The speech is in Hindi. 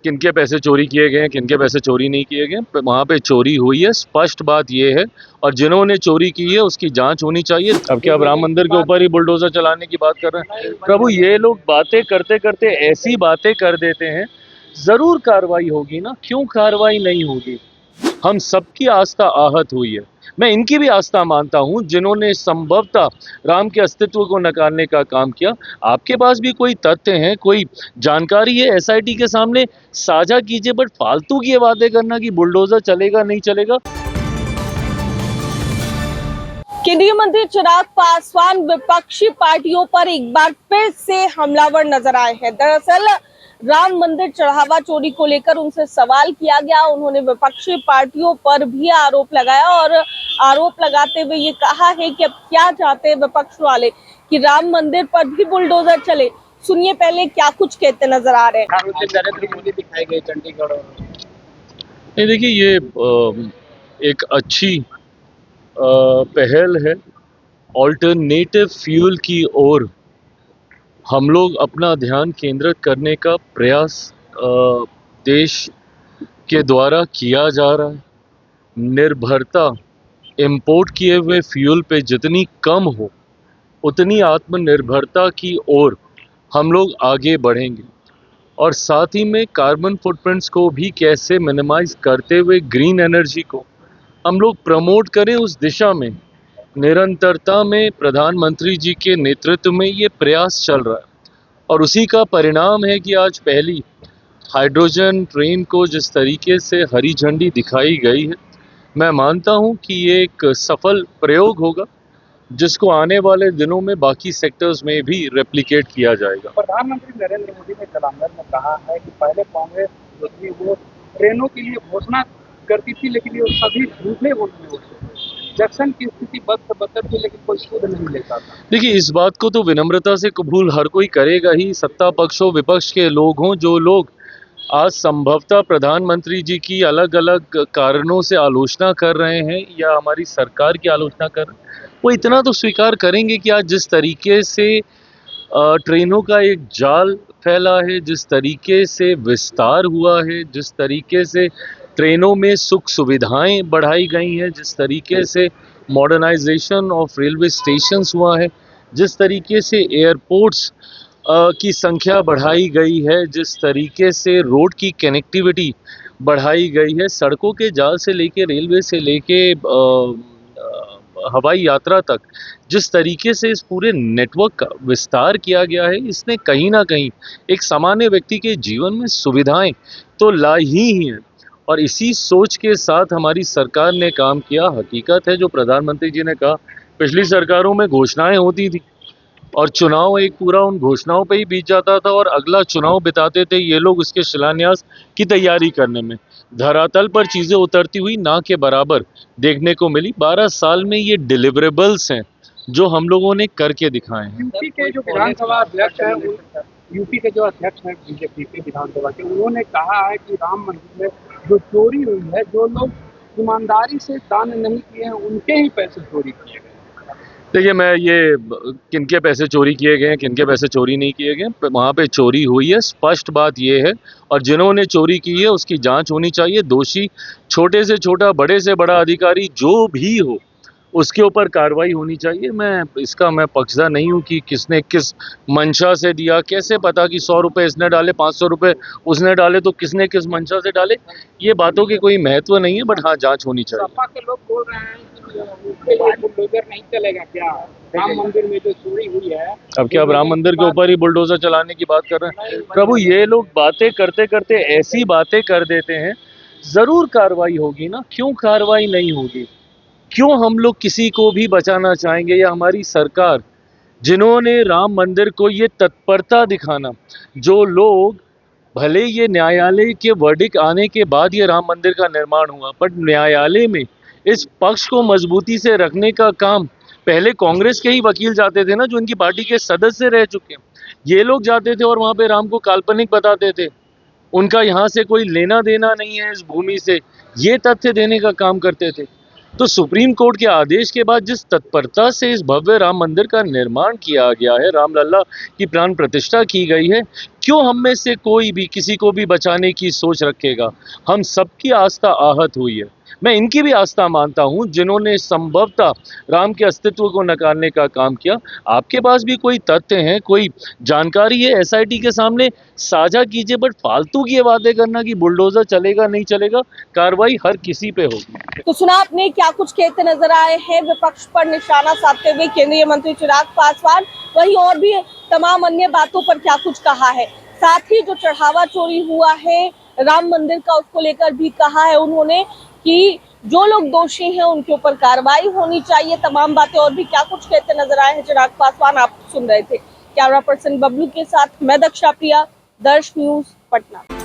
किनके पैसे चोरी किए गए हैं, किनके पैसे चोरी नहीं किए गए, वहां पे चोरी हुई है, स्पष्ट बात ये है। और जिन्होंने चोरी की है उसकी जांच होनी चाहिए। अब क्या अब राम मंदिर के ऊपर ही बुलडोजर चलाने की बात कर रहे हैं? प्रभु, ये लोग बातें करते करते ऐसी बातें कर देते हैं, जरूर कार्रवाई होगी ना, क्यों कार्रवाई नहीं होगी? हम सबकी आस्था आहत हुई है। मैं इनकी भी आस्था मानता हूं जिन्होंने संभवतः राम के अस्तित्व को नकारने का काम किया। आपके पास भी कोई तथ्य हैं, कोई जानकारी है, एसआईटी के सामने साझा कीजिए। बट फालतू की ये बातें करना कि बुलडोजर चलेगा नहीं चलेगा। केंद्रीय मंत्री चिराग पासवान विपक्षी पार्टियों पर एक बार फिर से हमलावर नजर आए हैं। दरअसल राम मंदिर चढ़ावा चोरी को लेकर उनसे सवाल किया गया। उन्होंने विपक्षी पार्टियों पर भी आरोप लगाया और आरोप लगाते हुए ये कहा है कि अब क्या चाहते हैं विपक्ष वाले कि राम मंदिर पर भी बुलडोजर चले। सुनिए पहले क्या कुछ कहते नजर आ रहे हैं। नरेंद्र मोदी दिखाए गए चंडीगढ़ और नहीं, देखिए, ये एक अच्छी पहल है। ऑल्टरनेटिव फ्यूल की ओर हम लोग अपना ध्यान केंद्रित करने का प्रयास देश के द्वारा किया जा रहा है। निर्भरता इंपोर्ट किए हुए फ्यूल पे जितनी कम हो, उतनी आत्मनिर्भरता की ओर हम लोग आगे बढ़ेंगे। और साथ ही में कार्बन फुटप्रिंट्स को भी कैसे मिनिमाइज करते हुए ग्रीन एनर्जी को हम लोग प्रमोट करें, उस दिशा में निरंतरता में प्रधानमंत्री जी के नेतृत्व में ये प्रयास चल रहा है। और उसी का परिणाम है कि आज पहली हाइड्रोजन ट्रेन को जिस तरीके से हरी झंडी दिखाई गई है, मैं मानता हूं कि ये एक सफल प्रयोग होगा, जिसको आने वाले दिनों में बाकी सेक्टर्स में भी रेप्लिकेट किया जाएगा। प्रधानमंत्री नरेंद्र मोदी ने जलांधर में कहा है कि पहले कांग्रेस जो थी वो ट्रेनों के लिए घोषणा करती थी, लेकिन ये सभी झूठे होते होते जंक्शन की स्थिति बद से बदतर थी, लेकिन कोई सूद नहीं लेता था। देखिए, इस बात को तो विनम्रता से कबूल हर कोई करेगा ही, सत्ता पक्ष हो विपक्ष के लोग हों। जो लोग आज संभवतः प्रधानमंत्री जी की अलग अलग कारणों से आलोचना कर रहे हैं या हमारी सरकार की आलोचना कर रहे हैं, वो इतना तो स्वीकार करेंगे कि आज जिस तरीके से ट्रेनों का एक जाल फैला है, जिस तरीके से विस्तार हुआ है, जिस तरीके से ट्रेनों में सुख सुविधाएं बढ़ाई गई हैं, जिस तरीके से मॉडर्नाइजेशन ऑफ रेलवे स्टेशंस हुआ है, जिस तरीके से एयरपोर्ट्स की संख्या बढ़ाई गई है, जिस तरीके से रोड की कनेक्टिविटी बढ़ाई गई है, सड़कों के जाल से लेके रेलवे से लेके हवाई यात्रा तक जिस तरीके से इस पूरे नेटवर्क का विस्तार किया गया है, इसने कहीं ना कहीं एक सामान्य व्यक्ति के जीवन में सुविधाएं तो लाई ही हैं। और इसी सोच के साथ हमारी सरकार ने काम किया। हकीकत है जो प्रधानमंत्री जी ने कहा, पिछली सरकारों में घोषणाएं होती थी और चुनाव एक पूरा उन घोषणाओं पे ही बीत जाता था और अगला चुनाव बिताते थे ये लोग उसके शिलान्यास की तैयारी करने में। धरातल पर चीजें उतरती हुई ना के बराबर देखने को मिली। 12 साल में ये डिलीवरेबल्स हैं जो हम लोगों ने करके दिखाए हैं। यूपी के जो विधानसभा अध्यक्ष हैं, यूपी के जो अध्यक्ष हैं बीजेपी के विधानसभा के, उन्होंने कहा है कि राम मंदिर में जो चोरी हुई है, जो लोग ईमानदारी से दान नहीं किए हैं उनके ही पैसे चोरी किए गए। देखिए, मैं ये किनके पैसे चोरी किए गए हैं, किनके पैसे चोरी नहीं किए गए, वहाँ पे चोरी हुई है, स्पष्ट बात ये है। और जिन्होंने चोरी की है उसकी जांच होनी चाहिए। दोषी छोटे से छोटा, बड़े से बड़ा अधिकारी जो भी हो, उसके ऊपर कार्रवाई होनी चाहिए। मैं पक्षधर नहीं हूँ कि किसने किस मंशा से दिया। कैसे पता कि 100 रुपये इसने डाले, 500 रुपये उसने डाले, तो किसने किस मंशा से डाले, ये बातों की कोई महत्व नहीं है। बट हाँ, जांच होनी चाहिए। सपा के लोग बोल रहे हैं कि उनके लिए बुलडोजर नहीं चलेगा क्या? राम मंदिर में जो चोरी हुई है, अब क्या अब राम मंदिर के ऊपर ही बुलडोजर चलाने की बात कर रहे हैं? प्रभु, ये लोग बातें करते करते ऐसी बातें कर देते हैं, जरूर कार्रवाई होगी ना, क्यों कार्रवाई नहीं होगी? क्यों हम लोग किसी को भी बचाना चाहेंगे या हमारी सरकार, जिन्होंने राम मंदिर को ये तत्परता दिखाना, जो लोग, भले ये न्यायालय के वर्डिक्ट आने के बाद ये राम मंदिर का निर्माण हुआ, बट न्यायालय में इस पक्ष को मजबूती से रखने का काम पहले कांग्रेस के ही वकील जाते थे ना, जो इनकी पार्टी के सदस्य रह चुके हैं। ये लोग जाते थे और वहां पे राम को काल्पनिक बताते थे, उनका यहाँ से कोई लेना देना नहीं है इस भूमि से, ये तथ्य देने का काम करते थे। तो सुप्रीम कोर्ट के आदेश के बाद जिस तत्परता से इस भव्य राम मंदिर का निर्माण किया गया है, रामलला की प्राण प्रतिष्ठा की गई है, क्यों हम में से कोई भी किसी को भी बचाने की सोच रखेगा? हम सबकी आस्था आहत हुई है। मैं इनकी भी आस्था मानता हूं जिन्होंने संभवतः राम के अस्तित्व को नकारने का काम किया। आपके पास भी कोई तथ्य हैं, कोई जानकारी है, एसआईटी के सामने साझा कीजिए, बट फालतू की ये बातें करना कि बुलडोजर चलेगा नहीं चलेगा, कार्रवाई हर किसी पे होगी। तो सुना आपने क्या कुछ कहते नजर आए हैं विपक्ष पर निशाना साधते हुए केंद्रीय मंत्री चिराग पासवान, वहीं और भी तमाम अन्य बातों पर क्या कुछ कहा है। साथ ही जो चढ़ावा चोरी हुआ है राम मंदिर का, उसको लेकर भी कहा है उन्होंने कि जो लोग दोषी हैं उनके ऊपर कार्रवाई होनी चाहिए। तमाम बातें और भी क्या कुछ कहते नजर आए हैं चिराग पासवान, आप सुन रहे थे। कैमरा पर्सन बबलू के साथ मैं दक्षा प्रिया, दर्श न्यूज पटना।